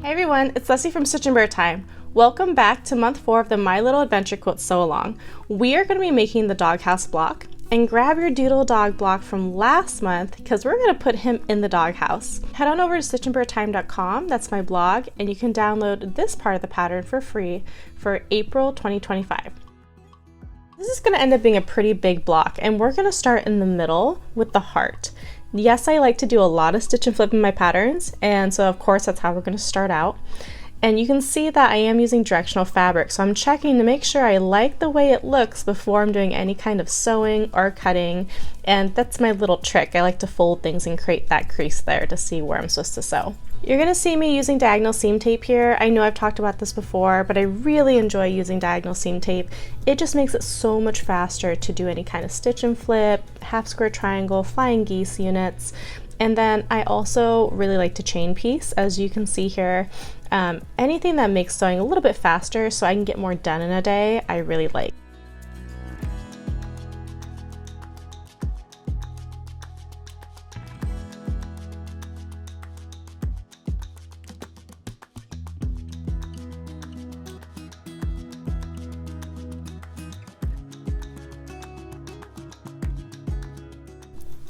Hey everyone, it's Leslie from Stitch and Bear Time. Welcome back to month 4 of the My Little Adventure Quilt Sew Along. We are going to be making the doghouse block, and grab your Doodle Dog block from last month because we're going to put him in the doghouse. Head on over to stitchandbeartime.com, that's my blog, and you can download this part of the pattern for free for April 2025. This is going to end up being a pretty big block, and we're going to start in the middle with the heart. Yes, I like to do a lot of stitch and flip in my patterns, and so of course that's how we're going to start out. And you can see that I am using directional fabric, so I'm checking to make sure I like the way it looks before I'm doing any kind of sewing or cutting, and that's my little trick. I like to fold things and create that crease there to see where I'm supposed to sew. You're going to see me using diagonal seam tape here. I know I've talked about this before, but I really enjoy using diagonal seam tape. It just makes it so much faster to do any kind of stitch and flip, half square triangle, flying geese units. And then I also really like to chain piece, as you can see here. Anything that makes sewing a little bit faster so I can get more done in a day, I really like.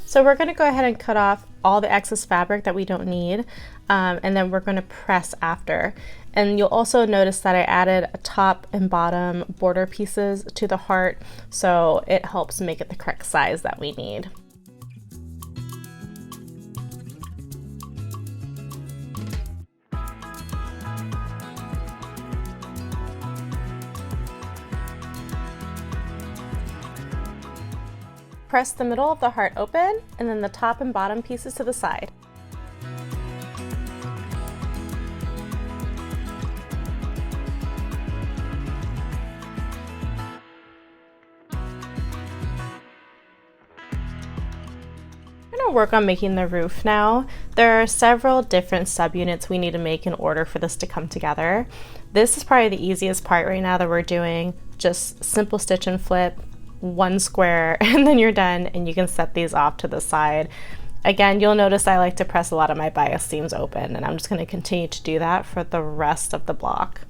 So we're going to go ahead and cut off all the excess fabric that we don't need, and then we're going to press after. And you'll also notice that I added a top and bottom border pieces to the heart, so it helps make it the correct size that we need. Press the middle of the heart open and then the top and bottom pieces to the side. I'm going to work on making the roof now. There are several different subunits we need to make in order for this to come together. This is probably the easiest part right now that we're doing. Just simple stitch and flip, one square, and then you're done, and you can set these off to the side. Again, you'll notice I like to press a lot of my bias seams open, and I'm just going to continue to do that for the rest of the block.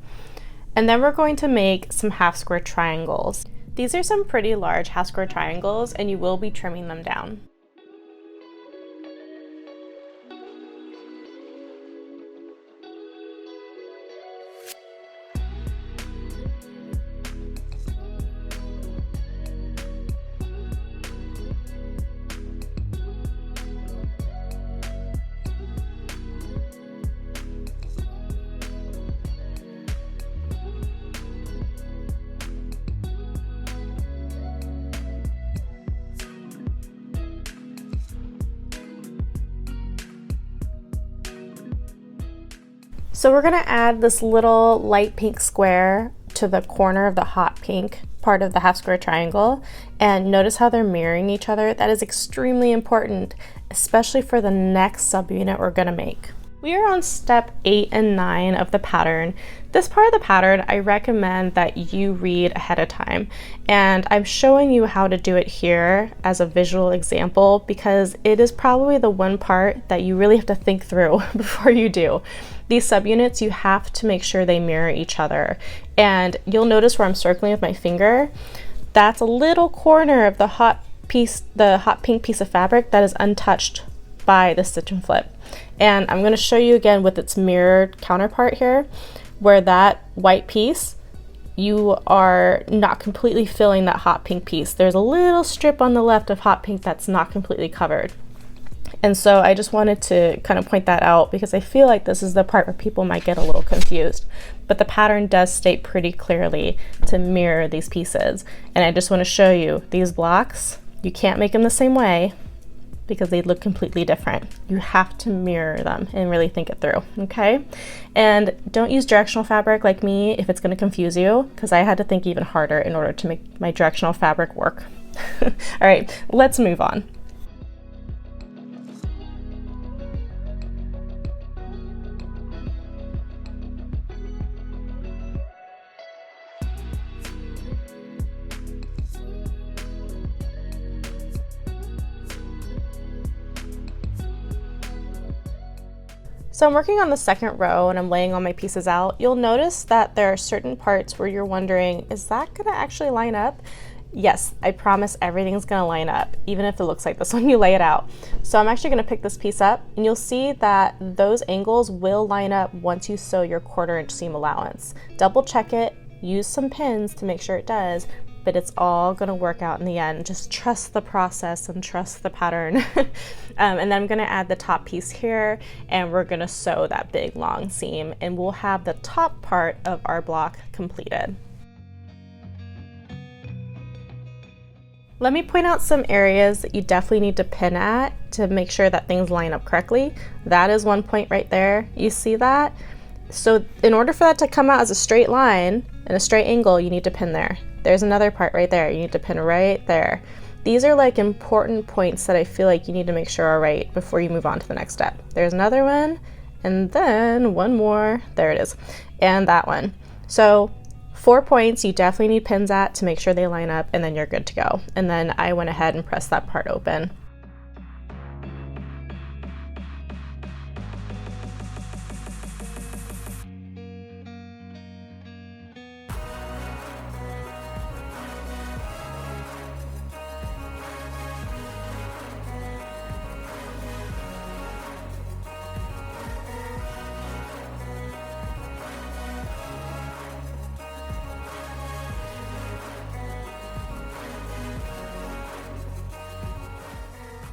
And then we're going to make some half square triangles. These are some pretty large half square triangles, and you will be trimming them down. So we're going to add this little light pink square to the corner of the hot pink part of the half square triangle, and notice how they're mirroring each other. That is extremely important, especially for the next subunit we're going to make. We are on step 8 and 9 of the pattern. This part of the pattern I recommend that you read ahead of time, and I'm showing you how to do it here as a visual example because it is probably the one part that you really have to think through before you do. These subunits, you have to make sure they mirror each other, and you'll notice where I'm circling with my finger, that's a little corner of the hot pink piece of fabric that is untouched by the stitch and flip. And I'm going to show you again with its mirrored counterpart here, where that white piece, you are not completely filling that hot pink piece. There's a little strip on the left of hot pink that's not completely covered. And so I just wanted to kind of point that out because I feel like this is the part where people might get a little confused. But the pattern does state pretty clearly to mirror these pieces. And I just want to show you these blocks, you can't make them the same way because they look completely different. You have to mirror them and really think it through, okay? And don't use directional fabric like me if it's going to confuse you, because I had to think even harder in order to make my directional fabric work. All right, let's move on. So I'm working on the second row and I'm laying all my pieces out. You'll notice that there are certain parts where you're wondering, is that gonna actually line up? Yes, I promise everything's gonna line up, even if it looks like this when you lay it out. So I'm actually gonna pick this piece up and you'll see that those angles will line up once you sew your 1/4 inch seam allowance. Double check it, use some pins to make sure it does, but it's all gonna work out in the end. Just trust the process and trust the pattern. And then I'm gonna add the top piece here and we're gonna sew that big long seam and we'll have the top part of our block completed. Let me point out some areas that you definitely need to pin at to make sure that things line up correctly. That is one point right there. You see that? So in order for that to come out as a straight line and a straight angle, you need to pin there. There's another part right there. You need to pin right there. These are like important points that I feel like you need to make sure are right before you move on to the next step. There's another one, and then one more. There it is. And that one. So 4 points you definitely need pins at to make sure they line up, and then you're good to go. And then I went ahead and pressed that part open.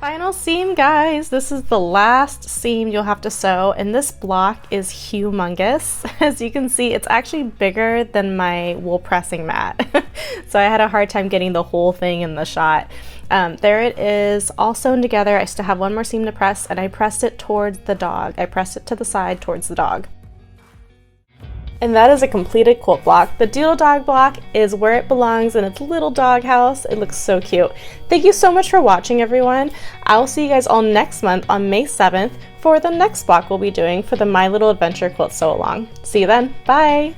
Final seam, guys. This is the last seam you'll have to sew, and this block is humongous. As you can see, it's actually bigger than my wool pressing mat. So I had a hard time getting the whole thing in the shot. There it is, all sewn together. I still have one more seam to press, and I pressed it towards the dog. I pressed it to the side towards the dog. And that is a completed quilt block. The Doodle Dog block is where it belongs in its little dog house. It looks so cute. Thank you so much for watching, everyone. I will see you guys all next month on May 7th for the next block we'll be doing for the My Little Adventure Quilt Sew Along. See you then. Bye!